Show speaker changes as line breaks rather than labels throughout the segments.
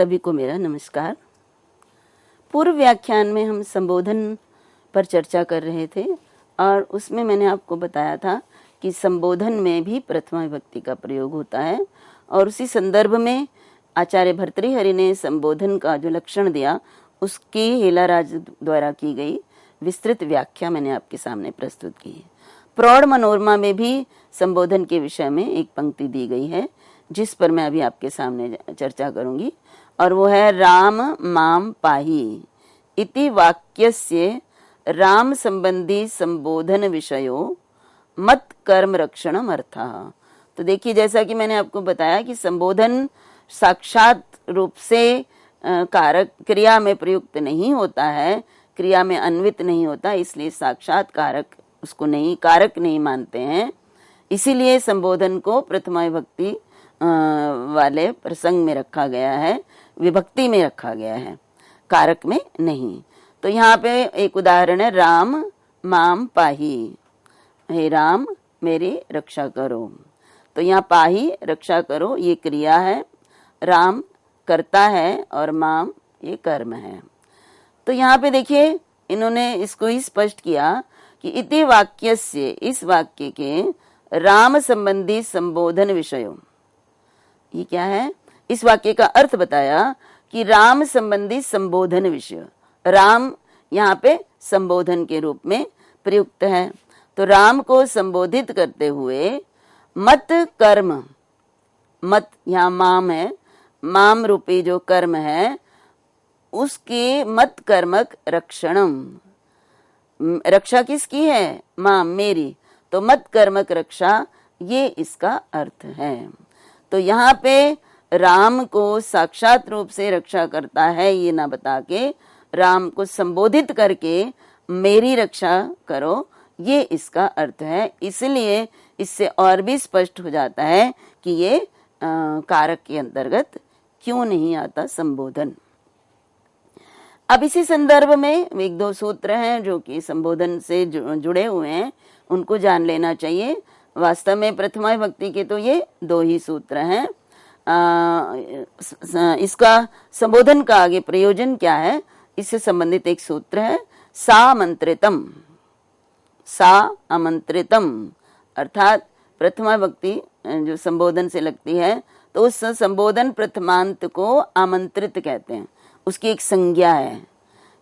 सभी को मेरा नमस्कार। पूर्व व्याख्यान में हम संबोधन पर चर्चा कर रहे थे और उसमें मैंने आपको बताया था कि संबोधन में भी प्रथमा विभक्ति का प्रयोग होता है और उसी संदर्भ में आचार्य भर्तृहरि ने संबोधन का जो लक्षण दिया उसकी हेलाराज द्वारा की गई विस्तृत व्याख्या मैंने आपके सामने प्रस्तुत की है। प्रौढ़ मनोरमा में भी संबोधन के विषय में एक पंक्ति दी गई है जिस पर मैं अभी आपके सामने चर्चा करूंगी और वो है राम माम पाही इति वाक्यस्य राम संबंधी संबोधन विषयो मत कर्म रक्षणम अर्थः। तो देखिए, जैसा कि मैंने आपको बताया कि संबोधन साक्षात रूप से कारक क्रिया में प्रयुक्त नहीं होता है, क्रिया में अन्वित नहीं होता, इसलिए साक्षात कारक उसको नहीं कारक नहीं मानते हैं। इसीलिए संबोधन को प्रथमा विभक्ति वाले प्रसंग में रखा गया है, विभक्ति में रखा गया है, कारक में नहीं। तो यहाँ पे एक उदाहरण है, राम माम पाही, हे राम मेरी रक्षा करो। तो यहाँ पाही रक्षा करो ये क्रिया है, राम करता है और माम ये कर्म है। तो यहाँ पे देखिए इन्होंने इसको ही स्पष्ट किया कि इति वाक्यस्य, इस वाक्य के राम संबंधी संबोधन विषयों, ये क्या है, इस वाक्य का अर्थ बताया कि राम संबंधी संबोधन विषय, राम यहाँ पे संबोधन के रूप में प्रयुक्त है। तो राम को संबोधित करते हुए मत कर्म, मत यहाँ माम है, माम रूपी जो कर्म है उसके मत कर्मक रक्षणम, रक्षा किसकी है, माम मेरी, तो मत कर्मक रक्षा ये इसका अर्थ है। तो यहाँ पे राम को साक्षात रूप से रक्षा करता है ये ना बता के राम को संबोधित करके मेरी रक्षा करो ये इसका अर्थ है। इसलिए इससे और भी स्पष्ट हो जाता है कि ये कारक के अंतर्गत क्यों नहीं आता संबोधन। अब इसी संदर्भ में एक दो सूत्र हैं जो कि संबोधन से जुड़े हुए हैं, उनको जान लेना चाहिए। वास्तव में प्रथमा विभक्ति के तो ये दो ही सूत्र हैं। इसका संबोधन का आगे प्रयोजन क्या है, इससे संबंधित एक सूत्र है, सा आमंत्रितम, सा आमंत्रितम, अर्थात प्रथमा विभक्ति जो संबोधन से लगती है तो उस संबोधन प्रथमांत को आमंत्रित कहते हैं, उसकी एक संज्ञा है।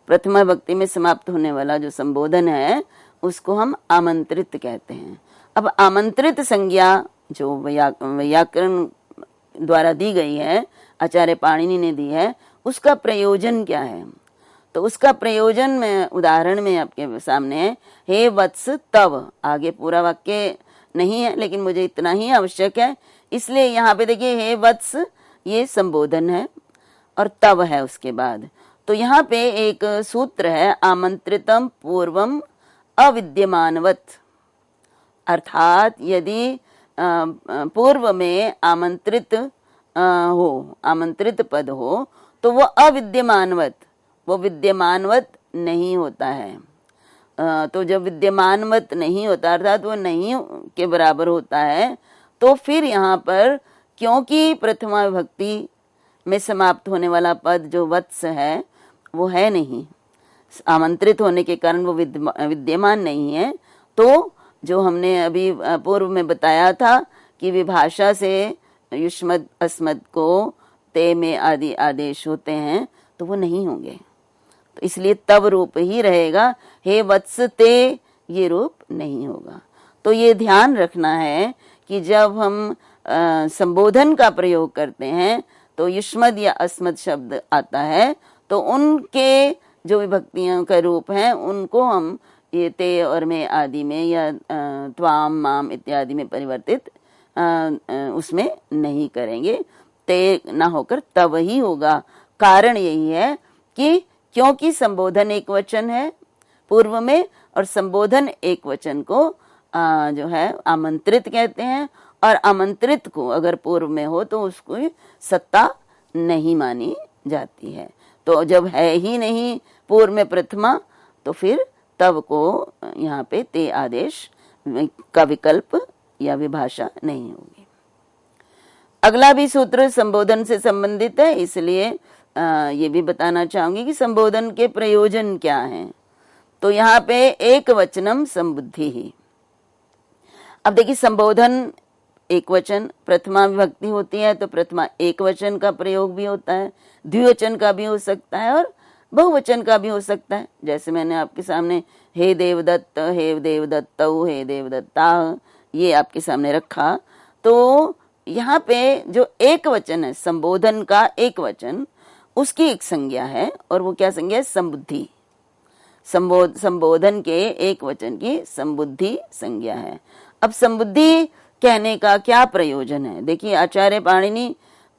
प्रथमा विभक्ति में समाप्त होने वाला जो संबोधन है उसको हम आमंत्रित कहते हैं। अब आमंत्रित संज्ञा जो व्याकरण द्वारा दी गई है, आचार्य पाणिनि ने दी है, उसका प्रयोजन क्या है। तो उसका प्रयोजन में उदाहरण में आपके सामने है, हे वत्स तव, आगे पूरा वाक्य नहीं है लेकिन मुझे इतना ही आवश्यक है, इसलिए यहाँ पे देखिए हे वत्स ये संबोधन है और तव है उसके बाद। तो यहाँ पे एक सूत्र है, आमंत्रितम पूर्वम अविद्यमानवत, अर्थात यदि पूर्व में आमंत्रित हो, आमंत्रित पद हो तो वो अविद्यमानवत, वो विद्यमानवत नहीं होता है। तो जब विद्यमानवत नहीं होता अर्थात वो नहीं के बराबर होता है, तो फिर यहाँ पर क्योंकि प्रथमा विभक्ति में समाप्त होने वाला पद जो वत्स है वो है नहीं, आमंत्रित होने के कारण वो विद्यमान नहीं है, तो जो हमने अभी पूर्व में बताया था कि विभाषा से युष्मद अस्मद को ते में आदि आदेश होते हैं तो वो नहीं होंगे, तो इसलिए तब रूप ही रहेगा, हे वत्स ते ये रूप नहीं होगा। तो ये ध्यान रखना है कि जब हम संबोधन का प्रयोग करते हैं तो युष्मद या अस्मद शब्द आता है तो उनके जो विभक्तियों का रूप हैं उनको हम ये ते और में आदि में या त्वाम माम इत्यादि में परिवर्तित उसमें नहीं करेंगे, ते ना होकर तब ही होगा। कारण यही है कि क्योंकि संबोधन एक वचन है पूर्व में और संबोधन एक वचन को जो है आमंत्रित कहते हैं, और आमंत्रित को अगर पूर्व में हो तो उसको सत्ता नहीं मानी जाती है। तो जब है ही नहीं पूर्व में प्रथमा तो फिर तब को यहाँ पे ते आदेश का विकल्प या विभाषा नहीं होगी। अगला भी सूत्र संबोधन से संबंधित है, इसलिए ये भी बताना चाहूंगी कि संबोधन के प्रयोजन क्या हैं। तो यहाँ पे एक वचनम संबुद्धि ही। अब देखिए, संबोधन एक वचन, प्रथमा विभक्ति होती है तो प्रथमा एक वचन का प्रयोग भी होता है, द्विवचन का भी हो सकता है और बहुवचन का भी हो सकता है। जैसे मैंने आपके सामने हे देवदत्त, हे देवदत्तौ, हे देवदत्ता, ये आपके सामने रखा। तो यहाँ पे जो एक वचन है, संबोधन का एक वचन, उसकी एक संज्ञा है, और वो क्या संज्ञा है? संबुद्धि। संबोधन के एक वचन की संबुद्धि संज्ञा है। अब संबुद्धि कहने का क्या प्रयोजन है? देखिए, आचार्य पाणिनि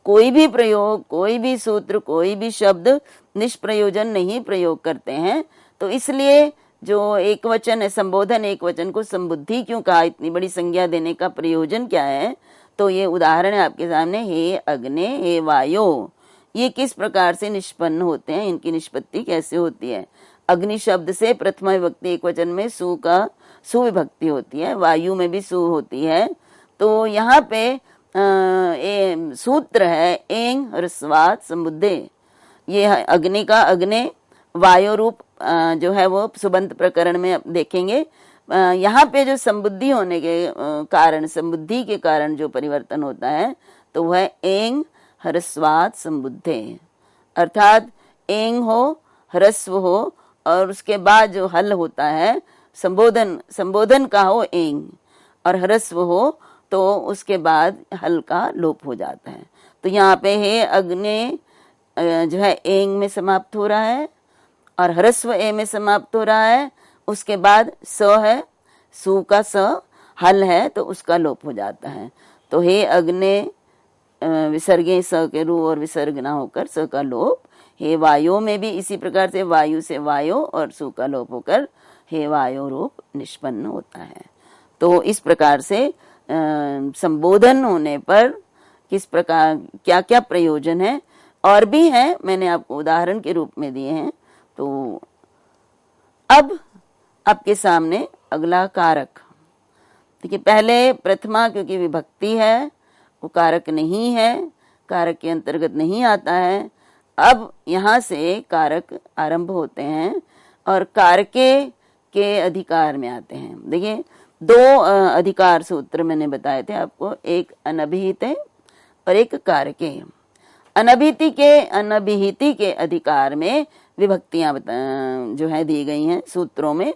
कोई भी प्रयोग, कोई भी सूत्र, कोई भी शब्द निष्प्रयोजन नहीं प्रयोग करते हैं। तो इसलिए जो एक वचन है, संबोधन एक वचन को संबुद्धि क्यों कहा, इतनी बड़ी संज्ञा देने का प्रयोजन क्या है? तो ये उदाहरण है आपके सामने, हे अग्ने, हे वायो, ये किस प्रकार से निष्पन्न होते हैं, इनकी निष्पत्ति कैसे होती है। अग्नि शब्द से प्रथमा विभक्ति एक वचन में सु का सुविभक्ति होती है, वायु में भी सु होती है। तो यहाँ पे सूत्र है एंग ह्रस्वात् संबुद्धे। ये अग्नि का अग्नि वायु रूप जो है वो सुबंत प्रकरण में देखेंगे। यहाँ पे जो संबुद्धि होने के कारण, संबुद्धि के कारण जो परिवर्तन होता है तो वह एंग ह्रस्वात् संबुद्धे, अर्थात एंग हो, ह्रस्व हो, और उसके बाद जो हल होता है, संबोधन का हो एंग और ह्रस्व हो, तो उसके बाद हल का लोप हो जाता है। तो यहाँ पे हे अग्नि जो है एंग में समाप्त हो रहा है और ह्रस्व ए में समाप्त हो रहा है। उसके बाद स है, सु का स हल है, तो उसका लोप हो जाता है। तो हे अग्नि विसर्गे स के रू और विसर्ग ना होकर स का लोप। हे वायु में भी इसी प्रकार से वायु से वायु और सु का लोप होकर हे वायु रूप निष्पन्न होता है। तो इस प्रकार से संबोधन होने पर किस प्रकार क्या क्या प्रयोजन है, और भी है, मैंने आपको उदाहरण के रूप में दिए हैं। तो अब आपके सामने अगला कारक। देखिए, पहले प्रथमा क्योंकि विभक्ति है वो कारक नहीं है, कारक के अंतर्गत नहीं आता है। अब यहाँ से कारक आरंभ होते हैं और कारके के अधिकार में आते हैं। देखिए, दो अधिकार सूत्र मैंने बताए थे आपको, एक अनभिहित और एक कारके। अनभिहिति के अधिकार में विभक्तियां जो है दी गई हैं सूत्रों में,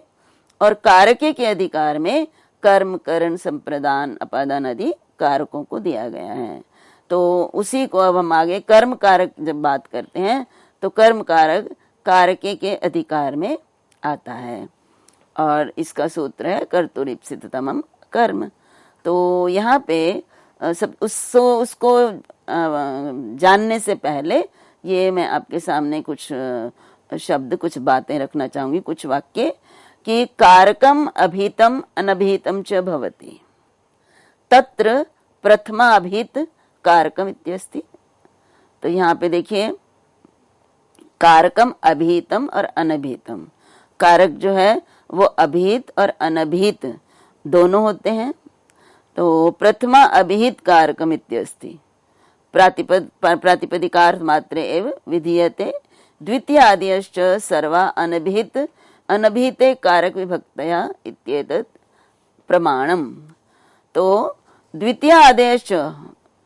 और कारके के अधिकार में कर्म, करण, संप्रदान, अपादान आदि कारकों को दिया गया है। तो उसी को अब हम आगे कर्म कारक जब बात करते हैं तो कर्म कारक कारके के अधिकार में आता है, और इसका सूत्र है कर्तुरीप्सिततमं कर्म। तो यहाँ पे सब उसको जानने से पहले ये मैं आपके सामने कुछ शब्द, कुछ बातें रखना चाहूंगी, कुछ वाक्य, कि कारकम अभीतम अनभिहितम च भवति तत्र प्रथमा अभीत कारकम इत्यस्ति। तो यहाँ पे देखिए, कारकम अभीतम और अनभिहितम, कारक जो है वो अभिहित और अनभिहित दोनों होते हैं। तो प्रथमा अभिहित कारकम इत्यस्ति प्रातिपदिकार्थ मात्रे एव विधीयते, द्वितीय आदिश्च सर्वा अनभिहिते कारक विभक्तया इत्येतत् प्रमाणम। तो द्वितीय आदेश,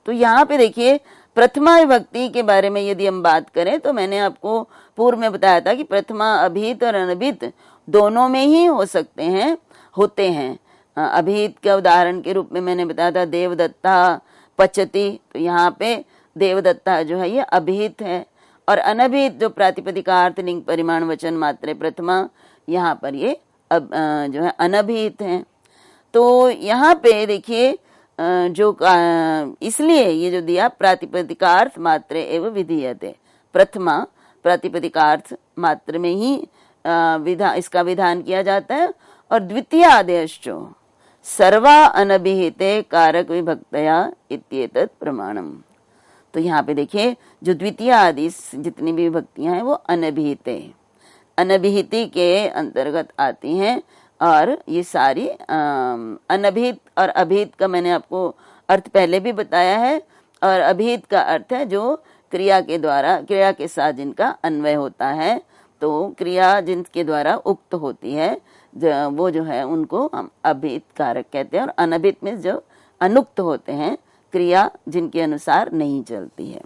तो यहाँ पे देखिए प्रथमा विभक्ति के बारे में यदि हम बात करें तो मैंने आपको पूर्व में बताया था कि प्रथमा अभिहित और अनभिहित दोनों में ही हो सकते हैं, होते हैं। अभिहित के उदाहरण के रूप में मैंने बताया था देवदत्ता पचति, तो यहाँ पे देवदत्ता जो है ये अभिहित है, और अनभिहित जो प्रातिपदिकार्थ लिंग परिमाण वचन मात्रे प्रथमा, यहाँ पर ये जो है अनभिहित है। तो यहाँ पे देखिए जो इसलिए ये जो दिया प्रातिपदिकार्थ मात्रे एवं विधीयते, प्रथमा प्रातिपदिकार्थ मात्र में ही इसका विधान किया जाता है, और द्वितीय आदेश जो सर्वा अनभिहिते कारक विभक्तया इत्येतत् प्रमाणम। तो यहाँ पे देखिए जो द्वितीय आदेश जितनी भी विभक्तियां हैं वो अनभिहिति के अंतर्गत आती हैं, और ये सारी अनभिहित और अभिहित का मैंने आपको अर्थ पहले भी बताया है, और अभिहित का अर्थ है जो क्रिया के द्वारा, क्रिया के साथ जिनका अन्वय होता है। तो क्रिया जिनके द्वारा उक्त होती है वो जो है उनको हम अभिहित कारक कहते हैं, और अनभिहित में जो अनुक्त होते हैं, क्रिया जिनके अनुसार नहीं चलती है।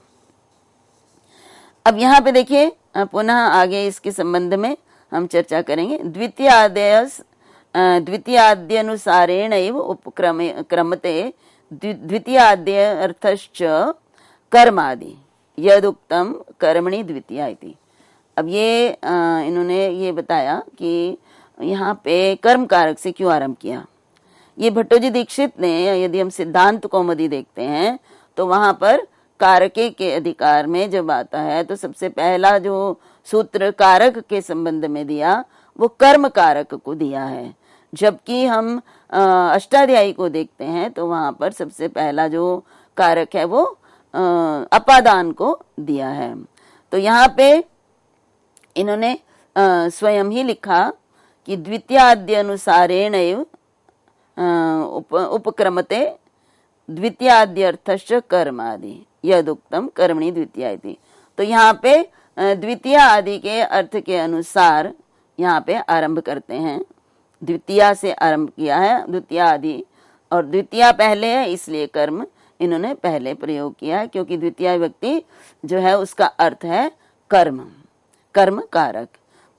अब यहाँ पे देखिए पुनः आगे इसके संबंध में हम चर्चा करेंगे। द्वितीयाद्यनुसारेण उपक्रमते द्वितीयाद्य अर्थश्च कर्मादि यदुक्तम कर्मणि द्वितीया इति। अब ये इन्होंने ये बताया कि यहाँ पे कर्म कारक से क्यों आरंभ किया। ये भट्टोजी दीक्षित ने, यदि हम सिद्धांत कौमुदी देखते हैं तो वहां पर कारके के अधिकार में जब आता है तो सबसे पहला जो सूत्र कारक के संबंध में दिया वो कर्म कारक को दिया है। जबकि हम अष्टाध्यायी को देखते हैं तो वहां पर सबसे पहला जो कारक है वो अपादान को दिया है। तो यहाँ पे इन्होंने स्वयं ही लिखा कि द्वितीयाद्यनुसारेण उपक्रमते द्वितीयाद्यर्थश्च कर्मादि यदुक्तम कर्मणि द्वितीया इति। तो यहाँ पे द्वितीय आदि के अर्थ के अनुसार यहाँ पे आरंभ करते हैं। द्वितीया से आरंभ किया है, द्वितीय आदि, और द्वितीया पहले है इसलिए कर्म इन्होंने पहले प्रयोग किया है, क्योंकि द्वितीय व्यक्ति जो है उसका अर्थ है कर्म, कर्म कारक।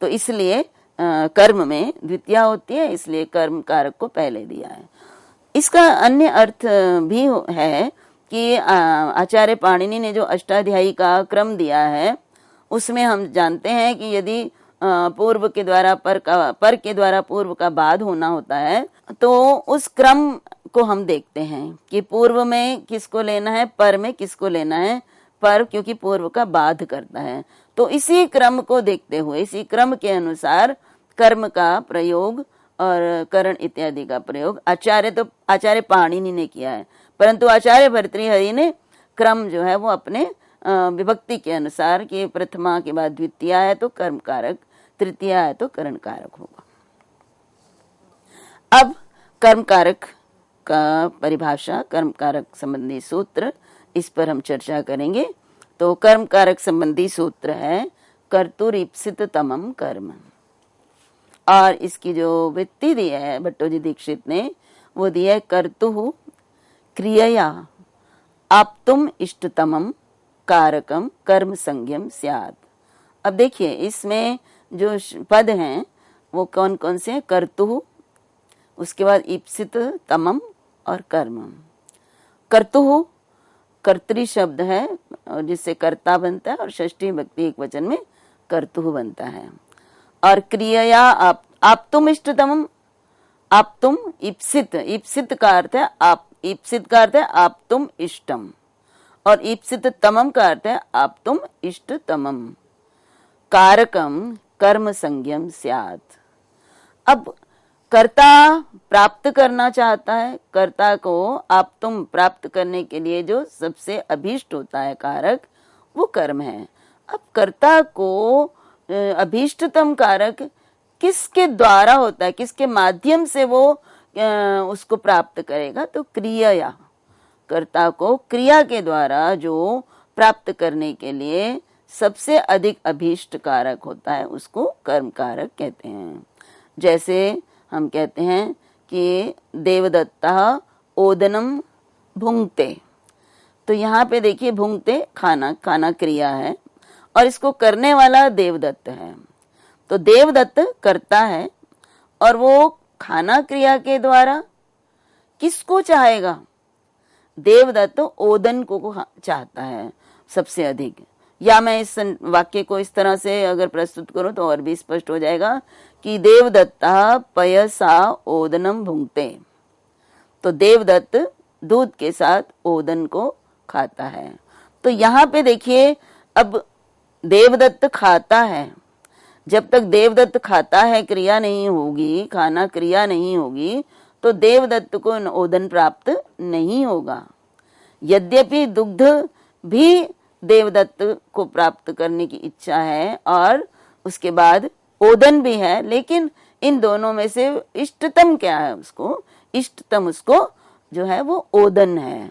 तो इसलिए कर्म में द्वितीया होती है, इसलिए कर्म कारक को पहले दिया है। इसका अन्य अर्थ भी है कि आचार्य पाणिनि ने जो अष्टाध्यायी का क्रम दिया है उसमें हम जानते हैं कि यदि पूर्व के द्वारा पर के द्वारा पूर्व का बाद होना होता है तो उस क्रम को हम देखते हैं कि पूर्व में किसको लेना है, पर में किसको लेना है। पर क्योंकि पूर्व का बाध करता है, तो इसी क्रम को देखते हुए, इसी क्रम के अनुसार कर्म का प्रयोग और करण इत्यादि का प्रयोग आचार्य पाणिनि ने किया है, परंतु आचार्य भर्तृहरि ने क्रम जो है वो अपने विभक्ति के अनुसार कि प्रथमा के बाद द्वितीया है तो कर्म कारक, तृतीया है तो करण कारक होगा। अब कर्म कारक का परिभाषा, कर्म कारक संबंधी सूत्र, इस पर हम चर्चा करेंगे। तो कर्म कारक संबंधी सूत्र है कर्तुरीप्सित तमम कर्म, और इसकी जो वृत्ति दी है भट्टोजी दीक्षित ने वो दी है कर्तुः क्रियया आप्तुम इष्टतमम कारकम कर्म संज्ञम स्यात्। अब देखिए इसमें जो पद हैं वो कौन कौन से हैं। कर्तुः, उसके बाद ईप्सित तमम और कर्म। कर्तुः कर्तृ शब्द है और जिससे कर्ता बनता है, और षष्ठी विभक्ति एक वचन में कर्तुः बनता है। और क्रियया आप्तुम इष्टतमम, आप्तुम ईप्सित, ईप्सित का अर्थ है आप, ईप्सित का अर्थ है आप्तुम इष्टम, और ईप्सित तमम का अर्थ है आप्तुम इष्टतमम कारकम कर्म संज्ञम स्यात्। अब कर्ता प्राप्त करना चाहता है, कर्ता को आप्तुम प्राप्त करने के लिए जो सबसे अभीष्ट होता है कारक वो कर्म है। अब कर्ता को अभीष्टतम कारक किसके द्वारा होता है, किसके माध्यम से वो उसको प्राप्त करेगा, तो क्रिया, कर्ता को क्रिया के द्वारा जो प्राप्त करने के लिए सबसे अधिक अभीष्ट कारक होता है उसको कर्म कारक कहते हैं। जैसे हम कहते हैं कि देवदत्ता ओदनम भुंगते, तो यहाँ पे देखिए भुंगते खाना, खाना क्रिया है और इसको करने वाला देवदत्त है। तो देवदत्त करता है और वो खाना क्रिया के द्वारा किसको चाहेगा, देवदत्त ओदन को चाहता है सबसे अधिक। या मैं इस वाक्य को इस तरह से अगर प्रस्तुत करूं तो और भी स्पष्ट हो जाएगा कि देवदत्ता पयसा ओदनम भुंगते, तो देवदत्त दूध के साथ ओदन को खाता है। तो यहाँ पे देखिए अब देवदत्त खाता है, जब तक देवदत्त खाता है क्रिया नहीं होगी, खाना क्रिया नहीं होगी, तो देवदत्त को ओदन प्राप्त नहीं होगा। यद्यपि दुग्ध भी देवदत्त को प्राप्त करने की इच्छा है और उसके बाद ओदन भी है, लेकिन इन दोनों में से इष्टतम क्या है, उसको इष्टतम उसको जो है वो ओदन है।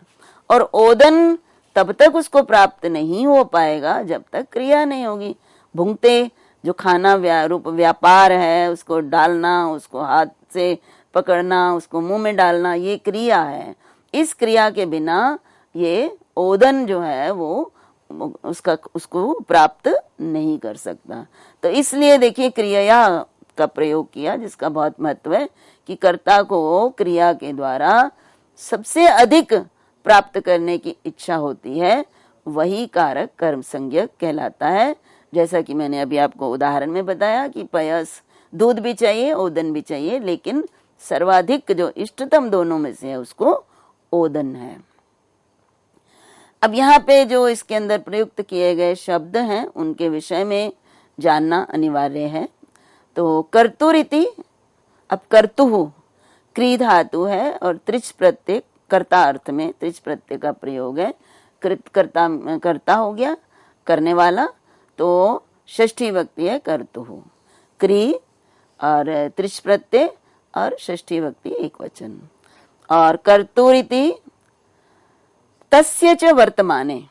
और ओदन तब तक उसको प्राप्त नहीं हो पाएगा जब तक क्रिया नहीं होगी। भुंगते जो खाना रूप व्यापार है, उसको डालना, उसको हाथ से पकड़ना, उसको मुंह में डालना, ये क्रिया है। इस क्रिया के बिना ये ओदन जो है वो उसको प्राप्त नहीं कर सकता। तो इसलिए देखिए क्रिया का प्रयोग किया, जिसका बहुत महत्व है कि कर्ता को क्रिया के द्वारा सबसे अधिक प्राप्त करने की इच्छा होती है, वही कारक कर्म संज्ञक कहलाता है। जैसा कि मैंने अभी आपको उदाहरण में बताया कि पयस दूध भी चाहिए, ओदन भी चाहिए, लेकिन सर्वाधिक जो इष्टतम दोनों में से है उसको ओदन है। अब यहाँ पे जो इसके अंदर प्रयुक्त किए गए शब्द हैं उनके विषय में जानना अनिवार्य है। तो कर्तुरिति, अब कर्तु क्री धातु है और त्रिच प्रत्यय कर्ता अर्थ में त्रिच प्रत्यय का प्रयोग है। कर्ता हो गया, करने वाला, तो षष्ठी विभक्ति है कर्तु। क्री और त्रिच प्रत्यय और षष्ठी विभक्ति एक वचन। और कर्तुरिति तस्य च वर्तमाने,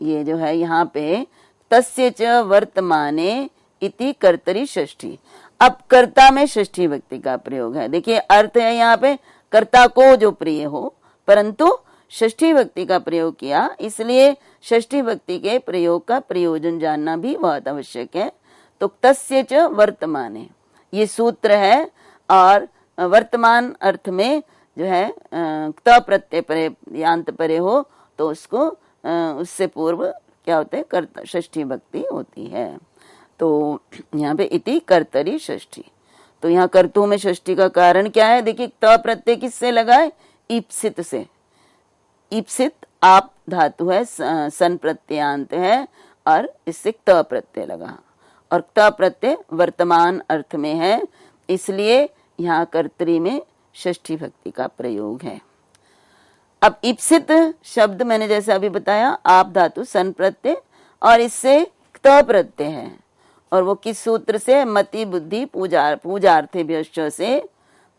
ये जो है यहाँ पे तस्य च वर्तमाने इति कर्तरी षष्ठी। अब कर्ता में षष्ठी विभक्ति का प्रयोग है। देखिए अर्थ है यहाँ पे कर्ता को जो प्रिय हो, परंतु षष्ठी विभक्ति का प्रयोग किया, इसलिए षष्ठी विभक्ति के प्रयोग का प्रयोजन जानना भी बहुत आवश्यक है। तो तस्य च वर्तमाने ये सूत्र है, और वर्तमान अर्थ में जो है त प्रत्यय परे यांत परे हो तो उसको उससे पूर्व क्या होते हैं, कर्ता षष्ठी विभक्ति होती है। तो यहाँ पे इति कर्तरी षष्ठी। तो यहाँ कर्तु में षष्ठी का कारण क्या है? देखिए त प्रत्यय किससे लगा है? ईप्सित से। ईप्सित आप धातु है, सन प्रत्ययांत है और इससे त प्रत्यय लगा, और त प्रत्यय वर्तमान अर्थ में है, इसलिए यहाँ कर्तरी में षष्ठी विभक्ति का प्रयोग है। अब ईप्सित शब्द मैंने जैसे अभी बताया, आप धातु सन प्रत्यय और इससे त प्रत्यय है, और वो किस सूत्र से? मति बुद्धि पूजार्थेभ्यश्च से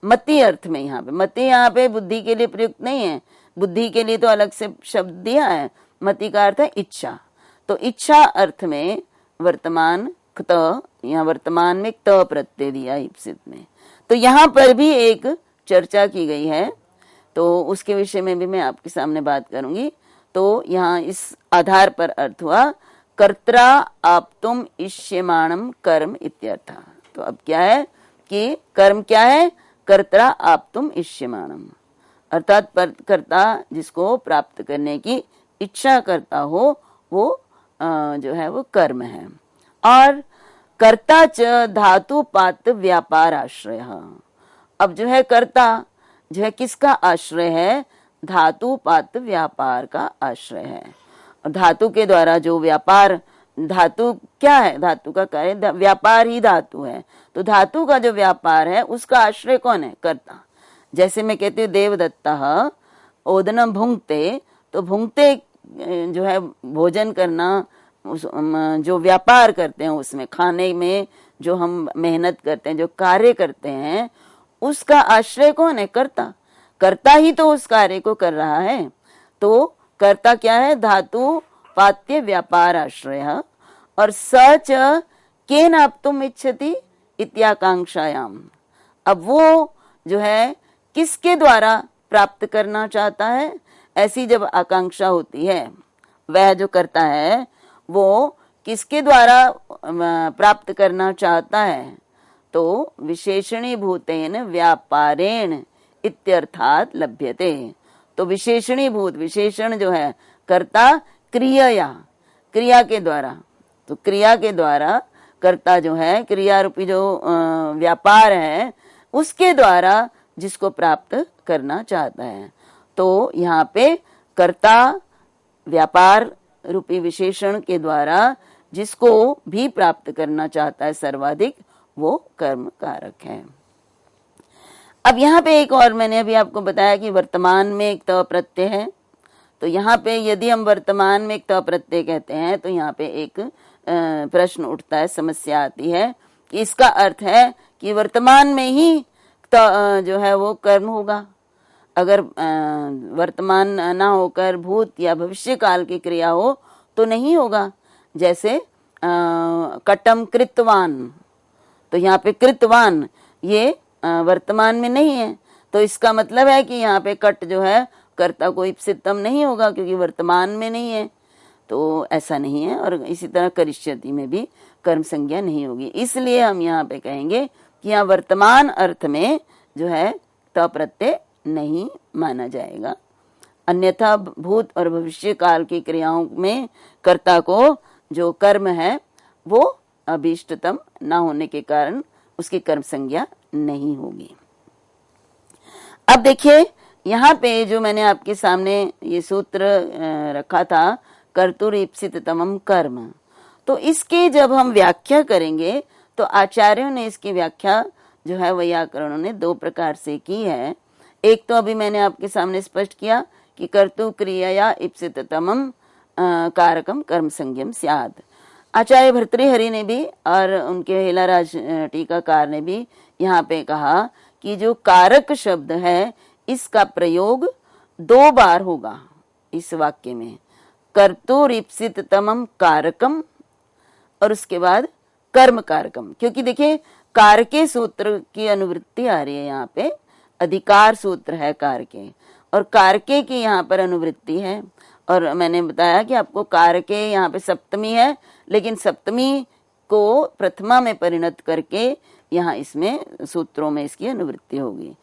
मति अर्थ में। यहाँ पे बुद्धि के लिए प्रयुक्त नहीं है, बुद्धि के लिए तो अलग से शब्द दिया है। मति का अर्थ है इच्छा, तो इच्छा अर्थ में वर्तमान त, यहाँ वर्तमान में त प्रत्यय दिया ईप्सित में। तो यहाँ पर भी एक चर्चा की गई है, तो उसके विषय में भी मैं आपके सामने बात करूंगी। तो यहाँ इस आधार पर अर्थ हुआ कर्त्रा आप्तुम इष्यमाणम कर्म इत्यर्थ। तो अब क्या है कि कर्म क्या है? कर्त्रा आप्तुम इष्यमाणम, अर्थात कर्ता जिसको प्राप्त करने की इच्छा करता हो वो जो है वो कर्म है। और कर्ता च धातु पात व्यापार आश्रय। अब जो है कर्ता जो है किसका आश्रय है? धातु पात व्यापार का आश्रय है। और धातु के द्वारा जो व्यापार, धातु क्या है? धातु का कार्य व्यापार ही धातु है, तो धातु का जो व्यापार है उसका आश्रय कौन है? कर्ता। जैसे मैं कहती हूँ देवदत्ता ओदनम भुंगते, तो भुंगते जो है भोजन करना, जो व्यापार करते हैं उसमें, खाने में जो हम मेहनत करते हैं, जो कार्य करते हैं, उसका आश्रय कौन है? कर्ता। कर्ता ही तो उस कार्य को कर रहा है। तो कर्ता क्या है? धातु पात्य व्यापार आश्रय। और सच केन आप्तुम इच्छति इत्याकांक्षायाम। अब वो जो है किसके द्वारा प्राप्त करना चाहता है? ऐसी जब आकांक्षा होती है, वह जो करता है वो किसके द्वारा प्राप्त करना चाहता है? तो विशेषणीभूतेन व्यापारेण इत्यर्थात लभ्यते। तो विशेषणीभूत, विशेषण जो है कर्ता क्रिया के द्वारा, तो क्रिया के द्वारा कर्ता जो है क्रिया रूपी जो व्यापार है उसके द्वारा जिसको प्राप्त करना चाहता है। तो यहाँ पे कर्ता व्यापार रूपी विशेषण के द्वारा जिसको भी प्राप्त करना चाहता है सर्वाधिक, वो कर्म कारक है। अब यहाँ पे एक और मैंने अभी आपको बताया कि वर्तमान में एक त प्रत्यय है। तो यहाँ पे यदि हम वर्तमान में एक त प्रत्यय कहते हैं तो यहाँ पे एक प्रश्न उठता है, समस्या आती है कि इसका अर्थ है कि वर्तमान में ही जो है वो कर्म होगा। अगर वर्तमान ना होकर भूत या भविष्य काल की क्रिया हो तो नहीं होगा। जैसे कटम कृतवान, तो यहाँ पे कृतवान ये वर्तमान में नहीं है, तो इसका मतलब है कि यहाँ पे कट जो है कर्ता को इप्सितम नहीं होगा क्योंकि वर्तमान में नहीं है, तो ऐसा नहीं है। और इसी तरह करिष्यति में भी कर्म संज्ञा नहीं होगी। इसलिए हम यहाँ पे कहेंगे कि यहाँ वर्तमान अर्थ में जो है त प्रत्यय नहीं माना जाएगा। अन्यथा भूत और भविष्य काल की क्रियाओं में कर्ता को जो कर्म है वो अभीष्टतम ना होने के कारण उसकी कर्म संज्ञा नहीं होगी। अब देखिए यहाँ पे जो मैंने आपके सामने ये सूत्र रखा था, कर्तुर ईप्सिततमम कर्म, तो इसके जब हम व्याख्या करेंगे तो आचार्यों ने इसकी व्याख्या जो है वैयाकरणों ने दो प्रकार से की है। एक तो अभी मैंने आपके सामने स्पष्ट किया कि कर्तु क्रिया ईप्सिततमम कारकम कर्म संज्ञम स्यात्। आचार्य भर्तृहरि ने भी और उनके हेलाराज टीकाकार ने भी यहाँ पे कहा कि जो कारक शब्द है इसका प्रयोग दो बार होगा इस वाक्य में, कर्तुरीप्सिततमम कारकम और उसके बाद कर्म कारकम। क्योंकि देखिए कारके सूत्र की अनुवृत्ति आ रही है यहाँ पे, अधिकार सूत्र है कारके और कारके की यहाँ पर अनुवृत्ति है। और मैंने बताया कि आपको कारके यहाँ पे सप्तमी है, लेकिन सप्तमी को प्रथमा में परिणत करके यहाँ इसमें सूत्रों में इसकी अनुवृत्ति होगी।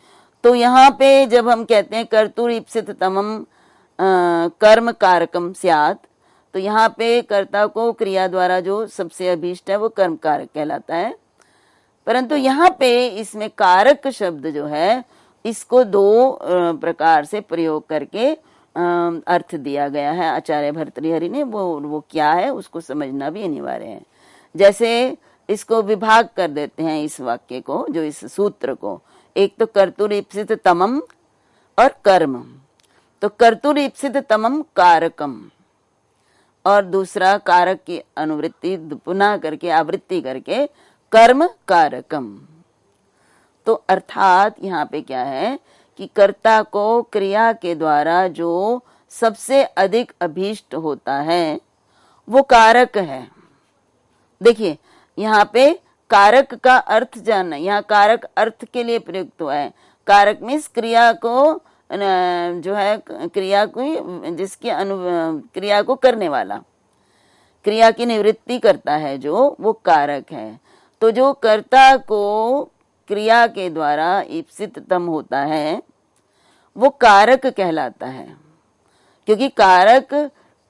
तो यहाँ पे जब हम कहते हैं कर्तुर ईप्सिततमम कर्म कारकम स्यात्, तो यहाँ पे कर्ता को क्रिया द्वारा जो सबसे अभीष्ट है वो कर्म कारक कहलाता है। परंतु यहाँ पे इसमें कारक शब्द जो है इसको दो प्रकार से प्रयोग करके अर्थ दिया गया है आचार्य भर्तृहरि ने। वो क्या है उसको समझना भी अनिवार्य है। जैसे इसको विभाग कर देते हैं इस वाक्य को, जो इस सूत्र को, एक तो कर्तुर ईप्सिततमम और कर्म, तो कर्तुर ईप्सिततमम कारकम और दूसरा कारक की अनुवृत्ति पुनः करके आवृत्ति करके कर्म कारकम। तो अर्थात यहाँ पे क्या है कि कर्ता को क्रिया के द्वारा जो सबसे अधिक अभीष्ट होता है वो कारक है। देखिए यहाँ पे कारक का अर्थ जानना, यहाँ कारक अर्थ के लिए प्रयुक्त हुआ है। कारक मीन्स क्रिया को जो है क्रिया को जिसकी क्रिया को करने वाला, क्रिया की निवृत्ति करता है जो, वो कारक है। तो जो कर्ता को क्रिया के द्वारा ईप्सिततम होता है वो कारक कहलाता है, क्योंकि कारक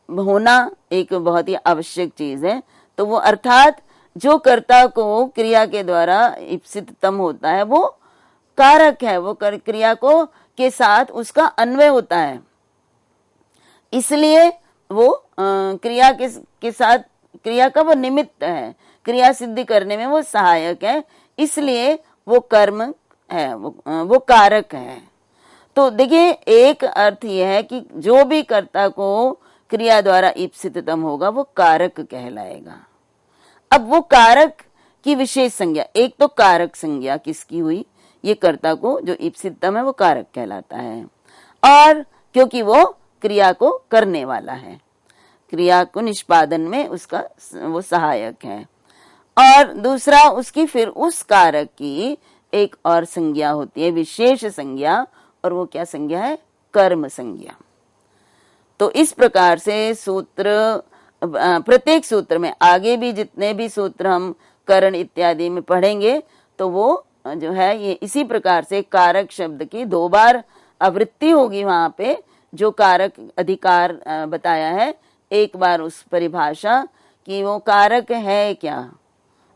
होना एक बहुत ही आवश्यक चीज है। तो वो अर्थात जो कर्ता को क्रिया के द्वारा ईप्सिततम होता है वो कारक है, वो क्रिया को के साथ उसका अन्वय होता है, इसलिए वो क्रिया के साथ क्रिया का वो निमित्त है, क्रिया सिद्धि करने में वो सहायक है, इसलिए वो कर्म है, वो कारक है। तो देखिए एक अर्थ यह है कि जो भी कर्ता को क्रिया द्वारा ईप्सिततम होगा वो कारक कहलाएगा। अब वो कारक की विशेष संज्ञा, एक तो कारक संज्ञा किसकी हुई, ये कर्ता को जो ईप्सिततम है वो कारक कहलाता है, और क्योंकि वो क्रिया को करने वाला है, क्रिया को निष्पादन में उसका वो सहायक है। और दूसरा उसकी फिर उस कारक की एक और संज्ञा होती है, विशेष संज्ञा, और वो क्या संज्ञा है, कर्म संज्ञा। तो इस प्रकार से सूत्र, प्रत्येक सूत्र में आगे भी जितने भी सूत्र हम करण इत्यादि में पढ़ेंगे तो वो जो है ये इसी प्रकार से कारक शब्द की दो बार आवृत्ति होगी। वहां पे जो कारक अधिकार बताया है, एक बार उस परिभाषा कि वो कारक है क्या,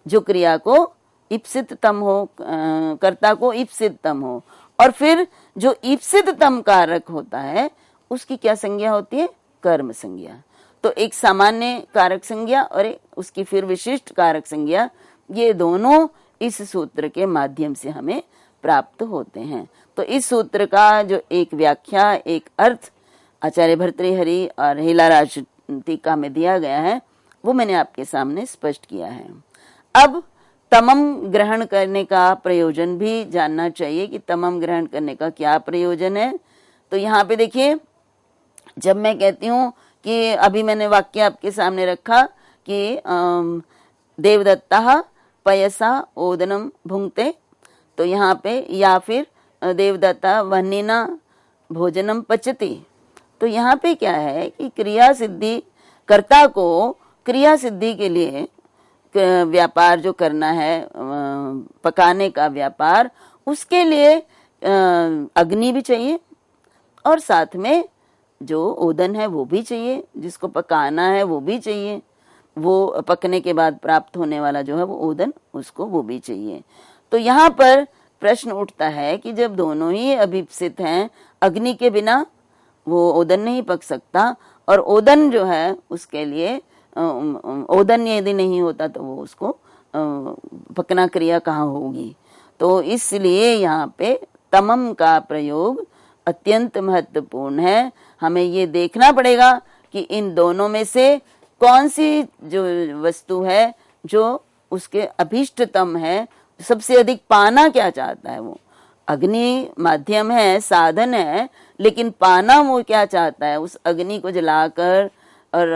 जो क्रिया को ईप्सिततम हो, कर्ता को ईप्सिततम हो, और फिर जो ईप्सिततम कारक होता है उसकी क्या संज्ञा होती है, कर्म संज्ञा। तो एक सामान्य कारक संज्ञा और एक उसकी फिर विशिष्ट कारक संज्ञा, ये दोनों इस सूत्र के माध्यम से हमें प्राप्त होते हैं। तो इस सूत्र का जो एक व्याख्या, एक अर्थ आचार्य भर्तृहरि और हेलाराज टीका में दिया गया है वो मैंने आपके सामने स्पष्ट किया है। अब तमम ग्रहण करने का प्रयोजन भी जानना चाहिए कि तमम ग्रहण करने का क्या प्रयोजन है। तो यहाँ पे देखिए, जब मैं कहती हूँ कि अभी मैंने वाक्य आपके सामने रखा कि देवदत्ता पयसा ओदनम भुंगते, तो यहाँ पे या फिर देवदत्ता वह्निना भोजनम पचती। तो यहाँ पे क्या है कि क्रिया सिद्धि, कर्ता को क्रिया सिद्धि के लिए व्यापार जो करना है, पकाने का व्यापार, उसके लिए अग्नि भी चाहिए और साथ में जो ओदन है वो भी चाहिए, जिसको पकाना है वो भी चाहिए, वो पकने के बाद प्राप्त होने वाला जो है वो ओदन, उसको वो भी चाहिए। तो यहाँ पर प्रश्न उठता है कि जब दोनों ही अभिप्सित हैं, अग्नि के बिना वो ओदन नहीं पक सकता, और ओदन जो है उसके लिए ओदन यदि नहीं होता तो वो उसको पकना क्रिया कहाँ होगी। तो इसलिए यहाँ पे तमम का प्रयोग अत्यंत महत्वपूर्ण है। हमें ये देखना पड़ेगा कि इन दोनों में से कौन सी जो वस्तु है जो उसके अभीष्टतम है, सबसे अधिक पाना क्या चाहता है। वो अग्नि माध्यम है, साधन है, लेकिन पाना वो क्या चाहता है, उस अग्नि को जलाकर और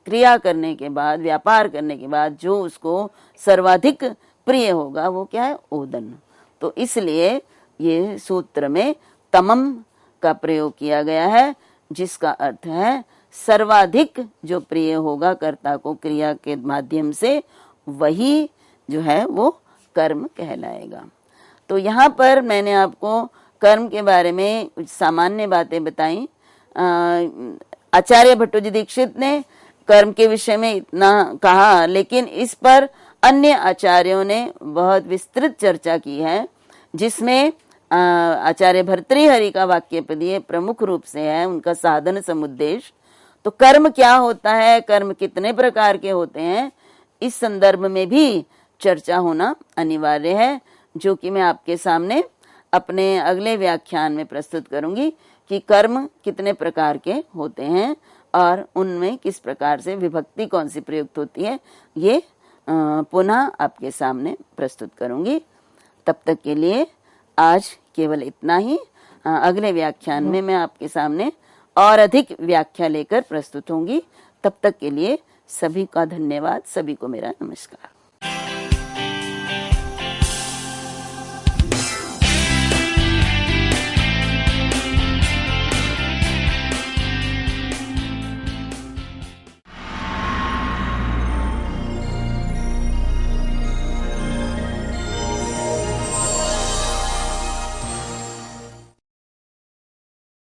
क्रिया करने के बाद, व्यापार करने के बाद जो उसको सर्वाधिक प्रिय होगा वो क्या है, ओदन। तो इसलिए ये सूत्र में तमम का प्रयोग किया गया है, जिसका अर्थ है सर्वाधिक जो प्रिय होगा कर्ता को क्रिया के माध्यम से, वही जो है वो कर्म कहलाएगा। तो यहाँ पर मैंने आपको कर्म के बारे में कुछ सामान्य बातें बताई। आचार्य भट्टोजी दीक्षित ने कर्म के विषय में इतना कहा, लेकिन इस पर अन्य आचार्यों ने बहुत विस्तृत चर्चा की है, जिसमें आचार्य भर्तृहरि का वाक्यपदीय प्रमुख रूप से है, उनका साधन समुद्देश। तो कर्म क्या होता है, कर्म कितने प्रकार के होते हैं, इस संदर्भ में भी चर्चा होना अनिवार्य है, जो कि मैं आपके सामने अपने अगले व्याख्यान में प्रस्तुत करूंगी कि कर्म कितने प्रकार के होते हैं और उनमें किस प्रकार से विभक्ति कौन सी प्रयुक्त होती है, ये पुनः आपके सामने प्रस्तुत करूंगी। तब तक के लिए आज केवल इतना ही। अगले व्याख्यान में मैं आपके सामने और अधिक व्याख्या लेकर प्रस्तुत होंगी। तब तक के लिए सभी का धन्यवाद, सभी को मेरा नमस्कार।